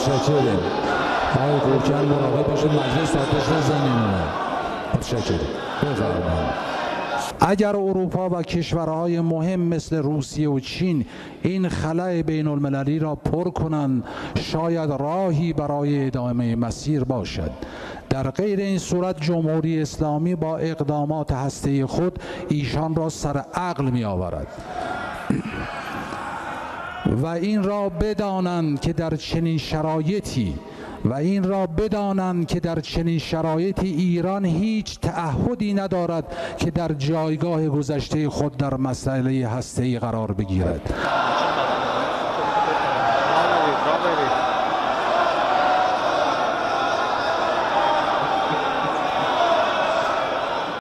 متشکرم. آقای گورکن مراقب باشید مجلس آتش نزنه. متشکرم. بفرمایید. اگر اروپا و کشورهای مهم مثل روسیه و چین این خلأ بین المللی را پر کنند، شاید راهی برای ادامه مسیر باشد. در غیر این صورت جمهوری اسلامی با اقدامات هسته‌ای خود ایشان را سر عقل می آورد. و این را بدانند که در چنین شرایطی ایران هیچ تعهدی ندارد که در جایگاه گذشته خود در مسئله هسته‌ای قرار بگیرد.